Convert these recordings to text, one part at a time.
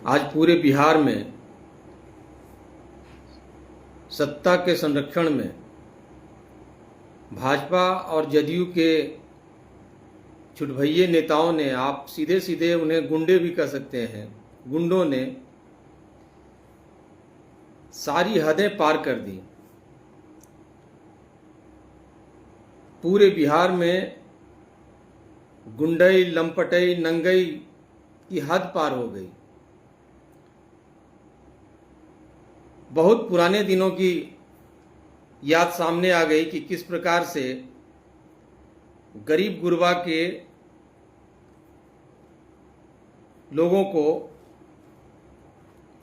आज पूरे बिहार में सत्ता के संरक्षण में भाजपा और जदयू के छुटभइये नेताओं ने, आप सीधे सीधे उन्हें गुंडे भी कह सकते हैं, गुंडों ने सारी हदें पार कर दी। पूरे बिहार में गुंडई, लंपटई, नंगई की हद पार हो गई। बहुत पुराने दिनों की याद सामने आ गई कि किस प्रकार से गरीब गुरबा के लोगों को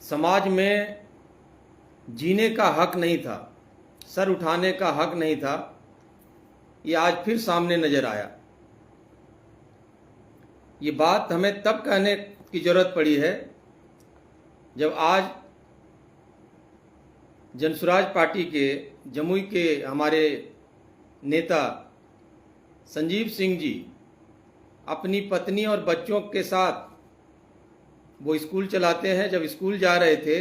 समाज में जीने का हक नहीं था, सर उठाने का हक नहीं था। ये आज फिर सामने नजर आया। ये बात हमें तब कहने की जरूरत पड़ी है जब आज जनसुराज पार्टी के जमुई के हमारे नेता संजीव सिंह जी अपनी पत्नी और बच्चों के साथ वो स्कूल चलाते हैं। जब स्कूल जा रहे थे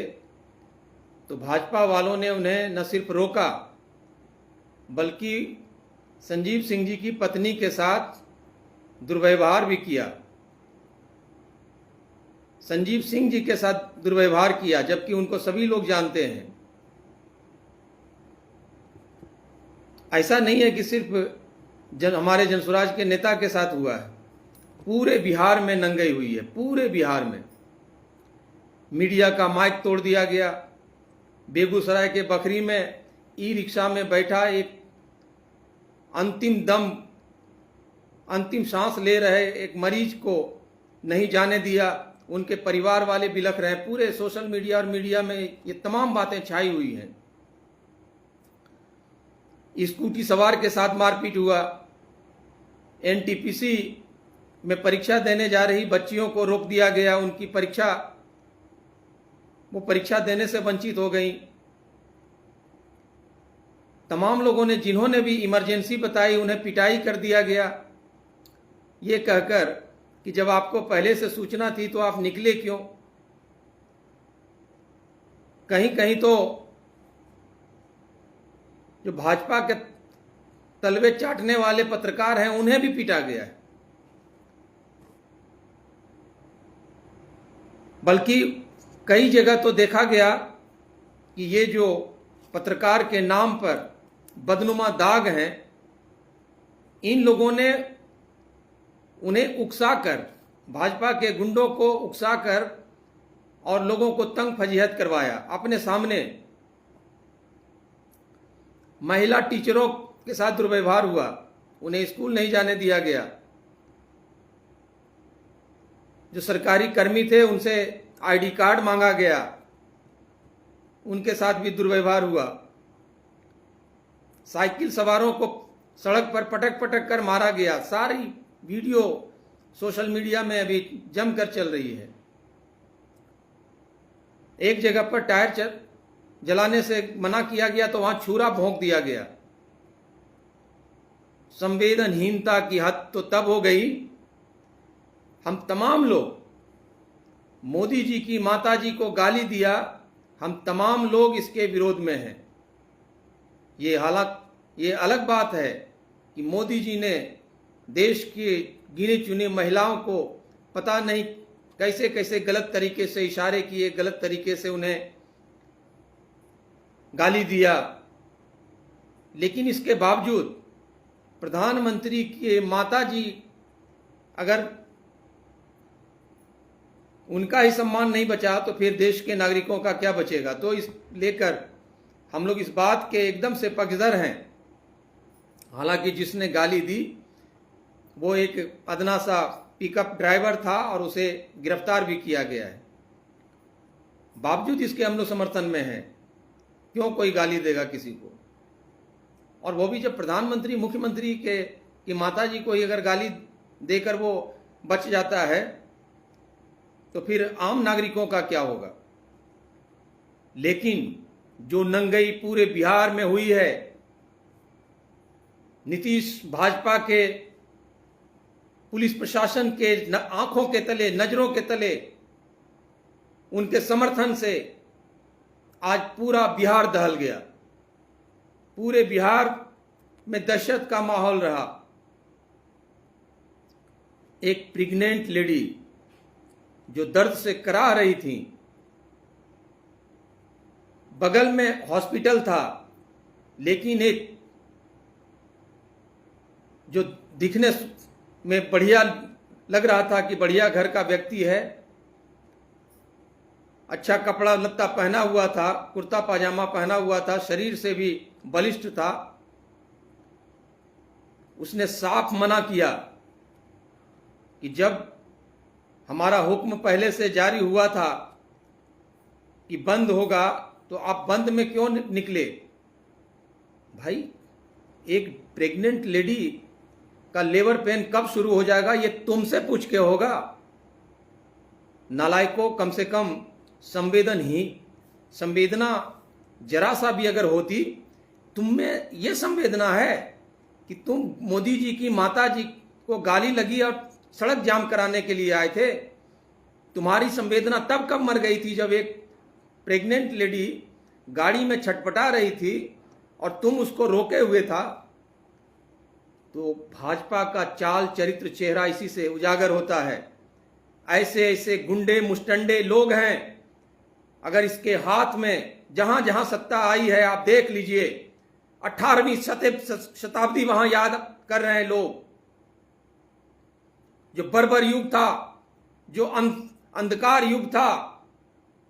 तो भाजपा वालों ने उन्हें न सिर्फ रोका बल्कि संजीव सिंह जी की पत्नी के साथ दुर्व्यवहार भी किया। संजीव सिंह जी के साथ दुर्व्यवहार किया, जबकि उनको सभी लोग जानते हैं। ऐसा नहीं है कि सिर्फ हमारे जनसुराज के नेता के साथ हुआ है, पूरे बिहार में नंगई हुई है। पूरे बिहार में मीडिया का माइक तोड़ दिया गया। बेगूसराय के बखरी में ई रिक्शा में बैठा एक अंतिम सांस ले रहे एक मरीज को नहीं जाने दिया। उनके परिवार वाले बिलख रहे हैं। पूरे सोशल मीडिया और मीडिया में ये तमाम बातें छाई हुई हैं। स्कूटी सवार के साथ मारपीट हुआ। एनटीपीसी में परीक्षा देने जा रही बच्चियों को रोक दिया गया। उनकी वो परीक्षा देने से वंचित हो गई। तमाम लोगों ने, जिन्होंने भी इमरजेंसी बताई, उन्हें पिटाई कर दिया गया, ये कहकर कि जब आपको पहले से सूचना थी तो आप निकले क्यों। कहीं कहीं तो जो भाजपा के तलवे चाटने वाले पत्रकार हैं उन्हें भी पीटा गया है। बल्कि कई जगह तो देखा गया कि ये जो पत्रकार के नाम पर बदनुमा दाग हैं, इन लोगों ने उन्हें उकसाकर, भाजपा के गुंडों को उकसाकर और लोगों को तंग फजीहत करवाया। अपने सामने महिला टीचरों के साथ दुर्व्यवहार हुआ, उन्हें स्कूल नहीं जाने दिया गया। जो सरकारी कर्मी थे उनसे आईडी कार्ड मांगा गया, उनके साथ भी दुर्व्यवहार हुआ। साइकिल सवारों को सड़क पर पटक पटक कर मारा गया। सारी वीडियो सोशल मीडिया में अभी जमकर चल रही है। एक जगह पर टायर जलाने से मना किया गया तो वहां छुरा भोंक दिया गया। संवेदनहीनता की हद तो तब हो गई, हम तमाम लोग, मोदी जी की माता जी को गाली दिया, हम तमाम लोग इसके विरोध में हैं। ये अलग बात है कि मोदी जी ने देश की गिनी चुनी महिलाओं को पता नहीं कैसे कैसे गलत तरीके से इशारे किए, गलत तरीके से उन्हें गाली दिया। लेकिन इसके बावजूद प्रधानमंत्री के माता जी, अगर उनका ही सम्मान नहीं बचा तो फिर देश के नागरिकों का क्या बचेगा। तो इस लेकर हम लोग इस बात के एकदम से पक्षधर हैं। हालांकि जिसने गाली दी वो एक अदना सा पिकअप ड्राइवर था और उसे गिरफ्तार भी किया गया है। बावजूद इसके हम लोग समर्थन में हैं। क्यों कोई गाली देगा किसी को, और वो भी जब प्रधानमंत्री, मुख्यमंत्री की माता जी को ही अगर गाली देकर वो बच जाता है तो फिर आम नागरिकों का क्या होगा। लेकिन जो नंगई पूरे बिहार में हुई है, नीतीश भाजपा के पुलिस प्रशासन के आंखों के तले, नजरों के तले उनके समर्थन से आज पूरा बिहार दहल गया। पूरे बिहार में दहशत का माहौल रहा। एक प्रेग्नेंट लेडी जो दर्द से कराह रही थी, बगल में हॉस्पिटल था, लेकिन एक जो दिखने में बढ़िया लग रहा था कि बढ़िया घर का व्यक्ति है, अच्छा कपड़ा लत्ता पहना हुआ था, कुर्ता पाजामा पहना हुआ था, शरीर से भी बलिष्ठ था, उसने साफ मना किया कि जब हमारा हुक्म पहले से जारी हुआ था कि बंद होगा, तो आप बंद में क्यों निकले? भाई, एक प्रेग्नेंट लेडी का लेबर पेन कब शुरू हो जाएगा, ये तुमसे पूछ के होगा। नालायकों, कम से कम संवेदना जरा सा भी अगर होती, तुम में ये संवेदना है कि तुम मोदी जी की माता जी को गाली लगी और सड़क जाम कराने के लिए आए थे। तुम्हारी संवेदना तब कब मर गई थी जब एक प्रेग्नेंट लेडी गाड़ी में छटपटा रही थी और तुम उसको रोके हुए था। तो भाजपा का चाल चरित्र चेहरा इसी से उजागर होता है। ऐसे ऐसे गुंडे मुस्टंडे लोग हैं, अगर इसके हाथ में जहां जहां सत्ता आई है, आप देख लीजिए, 18वीं शताब्दी वहां याद कर रहे हैं लोग। जो बर्बर युग था, जो अंधकार युग था,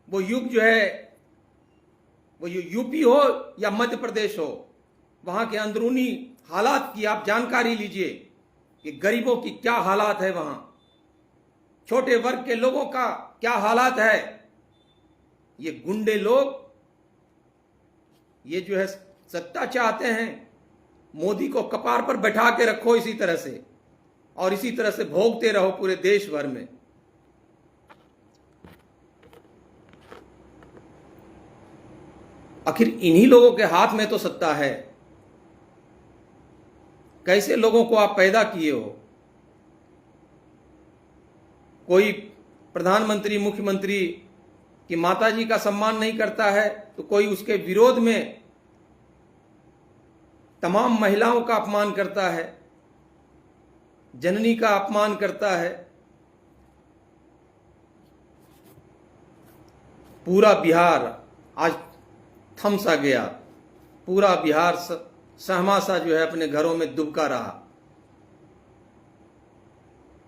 वो युग जो है, वो यूपी हो या मध्य प्रदेश हो, वहां के अंदरूनी हालात की आप जानकारी लीजिए कि गरीबों की क्या हालात है, वहां छोटे वर्ग के लोगों का क्या हालात है। ये गुंडे लोग, ये जो है सत्ता चाहते हैं, मोदी को कपार पर बैठा के रखो इसी तरह से, और इसी तरह से भोगते रहो पूरे देश भर में। आखिर इन्हीं लोगों के हाथ में तो सत्ता है। कैसे लोगों को आप पैदा किए हो? कोई प्रधानमंत्री, मुख्यमंत्री की माताजी का सम्मान नहीं करता है, तो कोई उसके विरोध में तमाम महिलाओं का अपमान करता है, जननी का अपमान करता है। पूरा बिहार आज थम सा गया, पूरा बिहार सहमा सा जो है अपने घरों में दुबका रहा।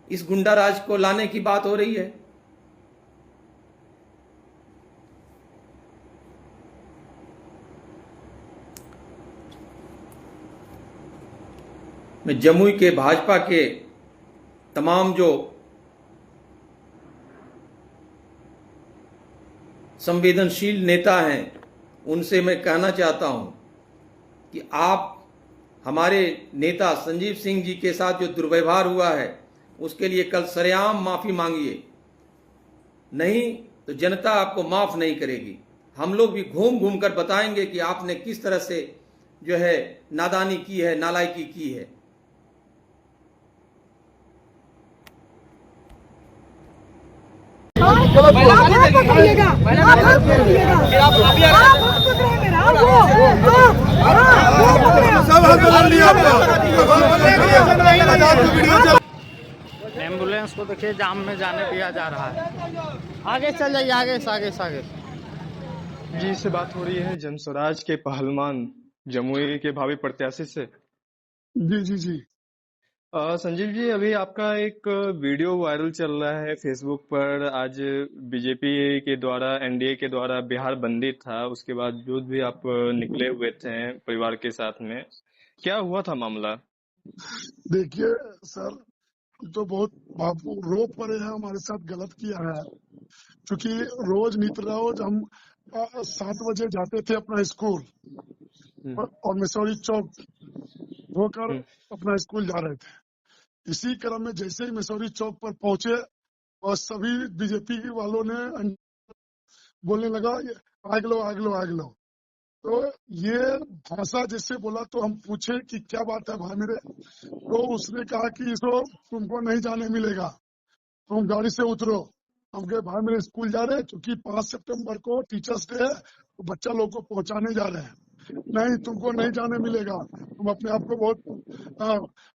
इस गुंडा राज को लाने की बात हो रही है। मैं जमुई के भाजपा के तमाम जो संवेदनशील नेता हैं, उनसे मैं कहना चाहता हूं कि आप हमारे नेता संजीव सिंह जी के साथ जो दुर्व्यवहार हुआ है, उसके लिए कल सरेआम माफी मांगिए, नहीं तो जनता आपको माफ नहीं करेगी। हम लोग भी घूम घूम कर बताएंगे कि आपने किस तरह से जो है नादानी की है, नालायकी की है। एम्बुलेंस को देखिए जाम में जाने दिया जा रहा है। आगे चल जाइए, आगे से आगे से आगे। जी से बात हो रही है जन स्वराज के पहलवान जमुई के भावी प्रत्याशी से। जी जी जी संजीव जी, अभी आपका एक वीडियो वायरल चल रहा है फेसबुक पर। आज बीजेपी के द्वारा, एनडीए के द्वारा बिहार बंदी था, उसके बाद जो भी आप निकले हुए थे परिवार के साथ में, क्या हुआ था मामला? देखिए सर, हम तो बहुत रो पड़े हैं, हमारे साथ गलत किया है। क्योंकि रोज नित रोज हम 7 बजे जाते थे अपना स्कूल, और मिसौरी चौक होकर अपना स्कूल जा रहे थे। इसी क्रम में जैसे ही मिसौरी चौक पर पहुंचे, और सभी बीजेपी वालों ने बोलने लगा आग लो आग लो आग लो। तो ये भाषा जैसे बोला, तो हम पूछे कि क्या बात है भाई मेरे, तो उसने कहा कि इसको तुमको नहीं जाने मिलेगा, तुम गाड़ी से उतरो। हम कहे भाई मेरे स्कूल जा रहे हैं, क्योंकि 5 सितंबर को टीचर्स डे है, तो बच्चा लोग को पहुंचाने जा रहे हैं। नहीं, तुमको नहीं जाने मिलेगा, तुम अपने आप को बहुत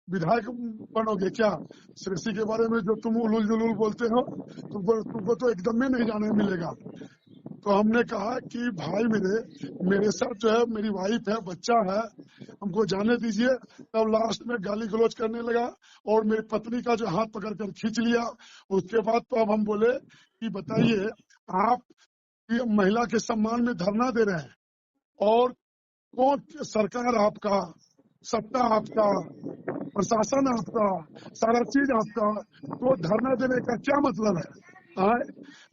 विधायक बनोगे क्या? श्रेष्ठी के बारे में जो तुम उलूल जुलूल बोलते हो, तुमको तो एकदम में नहीं जाने मिलेगा। तो हमने कहा कि भाई मेरे साथ जो है मेरी वाइफ है, बच्चा है, हमको जाने दीजिए। तब लास्ट में गाली गलौज करने लगा और मेरी पत्नी का जो हाथ पकड़ कर खींच लिया। उसके बाद तो अब हम बोले कि बताइए, आप ये महिला के सम्मान में धरना दे रहे हैं और कौन, सरकार आपका, सत्ता आपका, प्रशासन आपका, सारा चीज आपका, तो धरना देने का क्या मतलब है?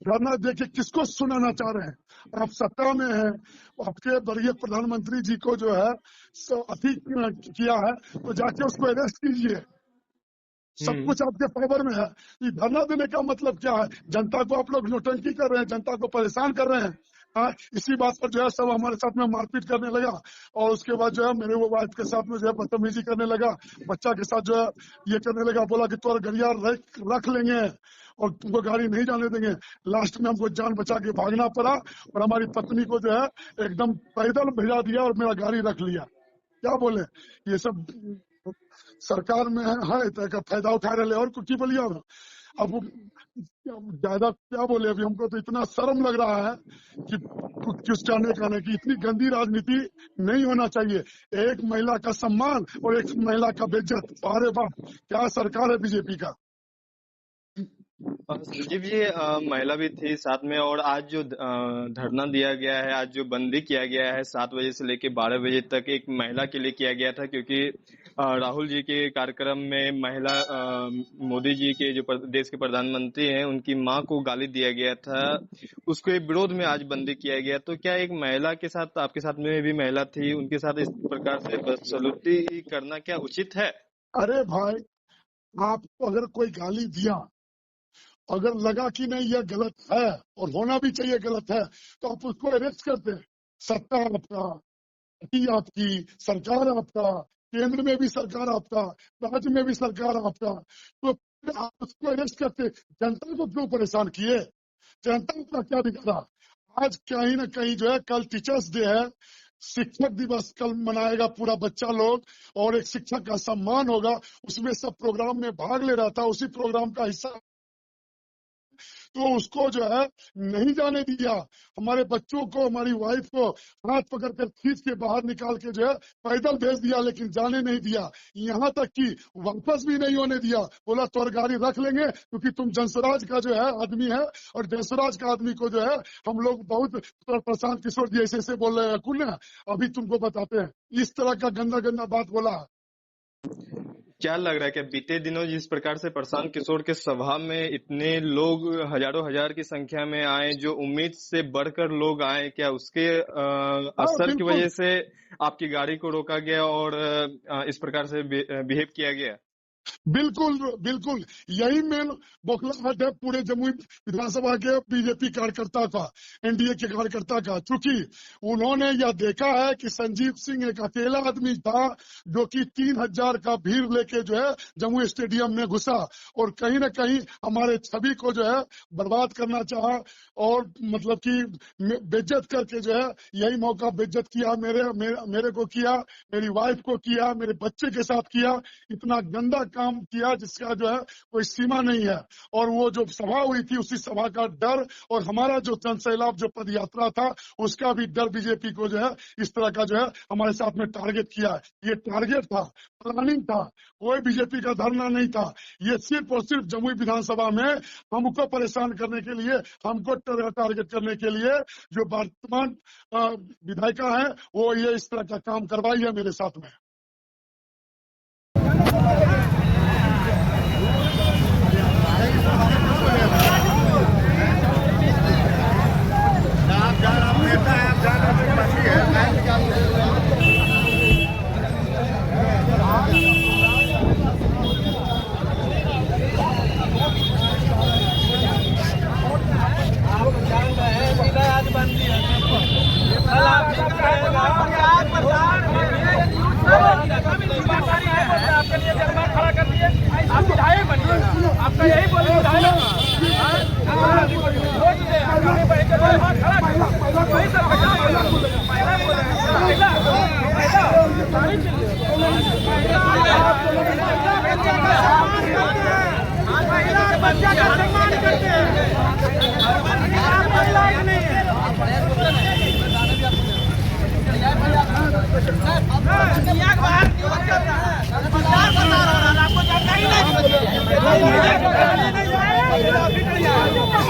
धरना देके किसको सुनाना चाह रहे हैं? आप सत्ता में हैं, आपके वरीय प्रधानमंत्री जी को जो है अति किया है, तो जाके उसको अरेस्ट कीजिए। सब कुछ आपके पावर में है। ये धरना देने का मतलब क्या है? जनता को आप लोग नोटंकी कर रहे हैं, जनता को परेशान कर रहे हैं। इसी बात पर जो है सब हमारे साथ में मारपीट करने लगा और उसके बाद जो है मेरे वो वाइफ के साथ में जो है बदतमीजी करने लगा, बच्चा के साथ जो है ये करने लगा, बोला कि तुम्हारा गरिया रख लेंगे और तुमको गाड़ी नहीं जाने देंगे। लास्ट में हमको जान बचा के भागना पड़ा और हमारी पत्नी को जो है एकदम पैदल भिजा दिया और मेरा गाड़ी रख लिया। क्या बोले, ये सब सरकार में है तो का फायदा उठा रहे और कुछ बोलिए। अब ज्यादा क्या बोले, अभी हमको तो इतना शर्म लग रहा है कि कुछ कहने का नहीं, कि इतनी गंदी राजनीति नहीं होना चाहिए। एक महिला का सम्मान और एक महिला का बेइज्जत, अरे बाप क्या सरकार है बीजेपी का। संजीव जी, महिला भी थी साथ में, और आज जो धरना दिया गया है, आज जो बंदी किया गया है 7 बजे से लेकर 12 बजे तक, एक महिला के लिए किया गया था, क्योंकि राहुल जी के कार्यक्रम में महिला मोदी जी के जो देश के प्रधानमंत्री हैं उनकी मां को गाली दिया गया था, उसके विरोध में आज बंदी किया गया। तो क्या एक महिला के साथ, आपके साथ में भी महिला थी, उनके साथ इस प्रकार से बदसलूकी करना क्या उचित है? अरे भाई, आपको अगर कोई गाली दिया, अगर लगा कि नहीं यह गलत है और होना भी चाहिए गलत है, तो आप उसको अरेस्ट करते हैं। सत्ता आपका, आपकी सरकार आपका, केंद्र में भी सरकार आपका, राज्य में भी सरकार आपका, तो आप उसको अरेस्ट करते। जनता को क्यों परेशान किए? जनता का क्या बिगाड़ा? आज कहीं ना कहीं जो है, कल टीचर्स डे है, शिक्षक दिवस कल मनाएगा पूरा बच्चा लोग, और एक शिक्षक का सम्मान होगा, उसमें सब प्रोग्राम में भाग ले रहा था, उसी प्रोग्राम का हिस्सा, तो उसको जो है नहीं जाने दिया। हमारे बच्चों को, हमारी वाइफ को हाथ पकड़कर खींच के बाहर निकाल के जो है पैदल भेज दिया, लेकिन जाने नहीं दिया। यहाँ तक कि वापस भी नहीं होने दिया, बोला तो गाड़ी रख लेंगे, क्योंकि तुम जनसराज का जो है आदमी है, और जनसराज का आदमी को जो है हम लोग बहुत प्रशांत किशोर जी ऐसे ऐसे बोल रहे हैं, कुल अभी तुमको बताते हैं। इस तरह का गंदा गंदा बात बोला। क्या लग रहा है कि बीते दिनों जिस प्रकार से प्रशांत किशोर के सभा में इतने लोग हजारों हजार की संख्या में आए, जो उम्मीद से बढ़कर लोग आए, क्या उसके असर की वजह से आपकी गाड़ी को रोका गया और इस प्रकार से बिहेव किया गया? बिल्कुल बिल्कुल, यही मेन बौखलाहट है पूरे जमुई विधानसभा के बीजेपी कार्यकर्ता का, एनडीए के कार्यकर्ता का। चूंकि उन्होंने यह देखा है कि संजीव सिंह एक अकेला आदमी था जो कि 3000 का भीड़ लेके जो है जमुई स्टेडियम में घुसा और कहीं न कहीं हमारे छवि को जो है बर्बाद करना चाहा, और मतलब कि बेइज्जत करके जो है यही मौका बेइज्जत किया, मेरे को किया, मेरी वाइफ को किया, मेरे बच्चे के साथ किया। इतना गंदा काम किया जिसका जो है कोई सीमा नहीं है। और वो जो सभा हुई थी, उसी सभा का डर और हमारा जो जनसैलाब जो पद यात्रा था, उसका भी डर बीजेपी को जो है इस तरह का जो है हमारे साथ में टारगेट किया। ये टारगेट था, प्लानिंग था, कोई बीजेपी का धरना नहीं था। ये सिर्फ और सिर्फ जमुई विधानसभा में हमको परेशान करने के लिए, हमको टारगेट करने के लिए जो वर्तमान विधायिका है वो ये इस तरह का काम करवाई है मेरे साथ में।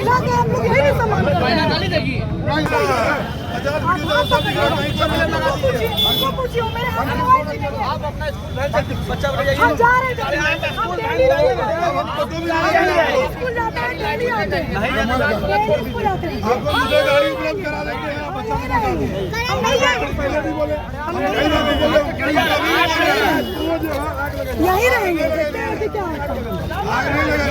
महिला का हम लोग यही नहीं सम्मान करते हैं। उनको पूछिए, मेरे हाथ में मोबाइल नहीं है। आप अपना स्कूल बच्चा हम जा रहे थे, हम डेली जाते हैं, स्कूल जाते हैं, डेली आते हैं, डेली स्कूल आते हैं। गाड़ी उपलब्ध करा देते हैं, बच्चा हम नहीं जाएंगे, पहले भी बोले यही रहेंगे, देखते हैं कि क्या होता है। आग नहीं लगा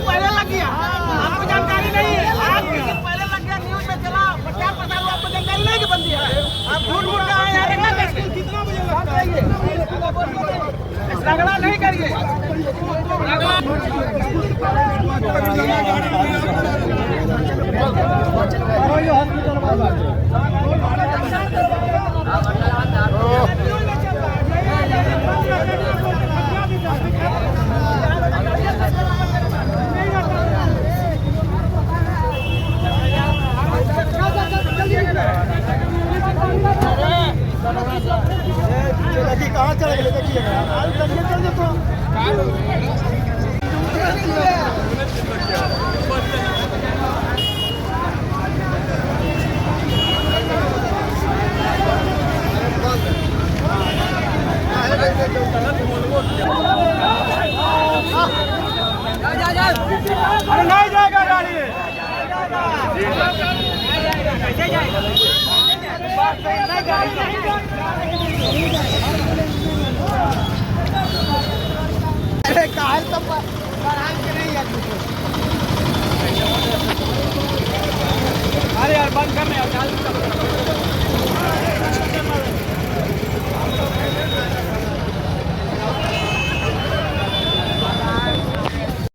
पहले लग गया, आपको जानकारी नहीं है। आप पहले लग गया, न्यूज में चला, 50% आपको जानकारी नहीं कि बंद दिया है। आप झूठ मूठ कहा यार, कितना बजे लगता है ये? झगड़ा नहीं करिए। कहाँ चले गए देखिए, अरे नहीं जाएगा गाड़ी, कैसे जाएगा? अरे काहे तो नहीं है।